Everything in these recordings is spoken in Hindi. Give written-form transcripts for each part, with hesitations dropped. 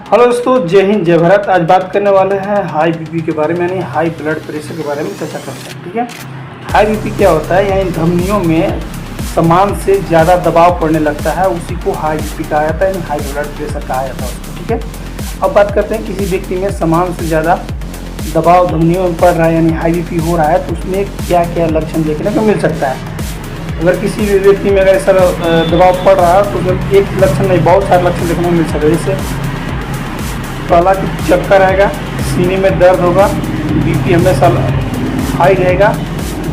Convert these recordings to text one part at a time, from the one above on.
हेलो दोस्तों, जय हिंद जय भारत। आज बात करने वाले हैं हाई बीपी के बारे में, यानी हाई ब्लड प्रेशर के बारे में चर्चा करते हैं। ठीक है, हाई बीपी क्या होता है? यानी धमनियों में सामान से ज़्यादा दबाव पड़ने लगता है, उसी को हाई बीपी कहा जाता है, यानी हाई ब्लड प्रेशर कहा जाता है उसको। ठीक है, अब बात करते हैं किसी व्यक्ति में सामान से ज़्यादा दबाव धमनियों में पड़ रहा है, यानी हाई बीपी हो रहा है, तो उसमें क्या क्या लक्षण देखने को मिल सकता है। अगर किसी भी व्यक्ति में अगर ऐसा दबाव पड़ रहा है तो उसमें एक लक्षण नहीं, बहुत सारे लक्षण देखने को मिल सकते हैं। जैसे पहला कि चक्कर आएगा, सीने में दर्द होगा, बीपी हमेशा हाई रहेगा,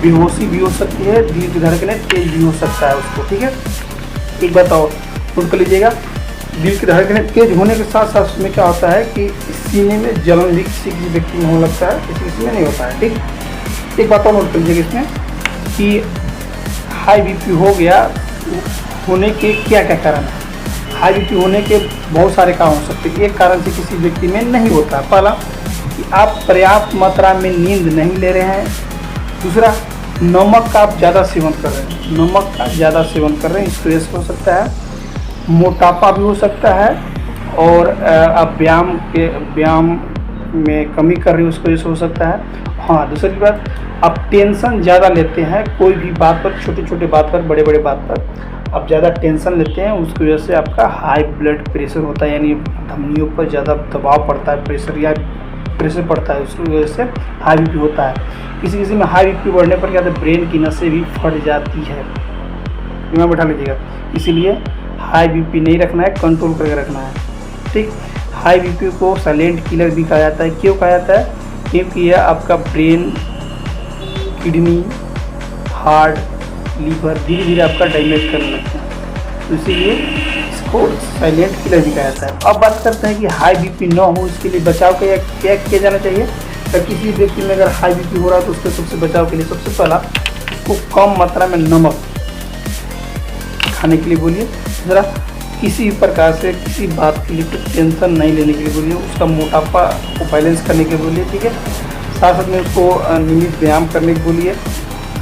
बेहोशी भी हो सकती है, दिल की धड़कनें तेज भी हो सकता है उसको। ठीक है, एक बात और नोट कर लीजिएगा, दिल की धड़कनें तेज होने के साथ साथ उसमें क्या होता है कि सीने में जलन भी किसी किसी व्यक्ति में होने लगता है, किसी किसी में नहीं होता है। ठीक, एक बात और नोट कर लीजिएगा इसमें कि हाई बीपी हो गया होने के क्या क्या कारण है। हाई बीपी होने के बहुत सारे कारण हो सकते हैं। एक कारण से किसी व्यक्ति में नहीं होता। पहला कि आप पर्याप्त मात्रा में नींद नहीं ले रहे हैं। दूसरा, नमक का आप ज़्यादा सेवन कर रहे हैं, नमक का ज़्यादा सेवन कर रहे हैं, इसकी वजह से हो सकता है। मोटापा भी हो सकता है, और आप व्यायाम में कमी कर रहे हो, उसकी वजह से हो सकता है। हाँ, दूसरी बात, आप टेंशन ज़्यादा लेते हैं, कोई भी बात पर, छोटे छोटे बात पर, बड़े बड़े बात पर आप ज़्यादा टेंशन लेते हैं, उसकी वजह से आपका हाई ब्लड प्रेशर होता है, यानी धमनियों पर ज़्यादा दबाव पड़ता है, प्रेशर पड़ता है, उसकी वजह से हाई बीपी होता है। किसी किसी में हाई बीपी बढ़ने पर क्या होता है, ब्रेन की नसें भी फट जाती है। दिमाग बैठा लीजिएगा, इसीलिए हाई बीपी नहीं रखना है, कंट्रोल करके रखना है। ठीक, हाई बीपी को साइलेंट किलर भी कहा जाता है। क्यों कहा जाता है? क्योंकि यह आपका ब्रेन, किडनी, हार्ट, लीवर धीरे धीरे आपका डैमेज करने लगता है, तो इसीलिए इसको साइलेंट किलर भी कहा जाता है। अब बात करते हैं कि हाई बीपी न हो, इसके लिए बचाव का क्या किया जाना चाहिए। अगर किसी व्यक्ति में अगर हाई बीपी हो रहा है तो उसके सबसे बचाव के लिए सबसे पहला उसको कम मात्रा में नमक खाने के लिए बोलिए। ज़रा किसी प्रकार से किसी बात के लिए कुछ टेंशन नहीं लेने के लिए बोलिए, उसका मोटापा को बैलेंस करने के लिए बोलिए। ठीक है, साथ साथ में उसको नियमित व्यायाम करने के बोलिए।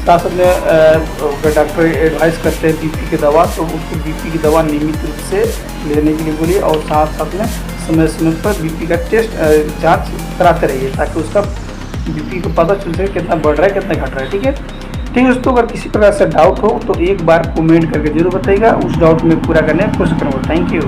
साथ साथ में अगर डॉक्टर एडवाइस करते हैं बीपी की दवा, तो उसको बीपी की दवा नियमित रूप से लेने के लिए बोलिए, और साथ साथ में समय समय पर बीपी का टेस्ट जांच कराते रहिए, ताकि उसका बीपी को पता चल सके कितना बढ़ रहा है, कितना घट रहा है। ठीक है, ठीक है दोस्तों, अगर किसी प्रकार से डाउट हो तो एक बार कमेंट करके जरूर बताइएगा, उस डाउट में पूरा करने की कोशिश करूँगा। Thank you.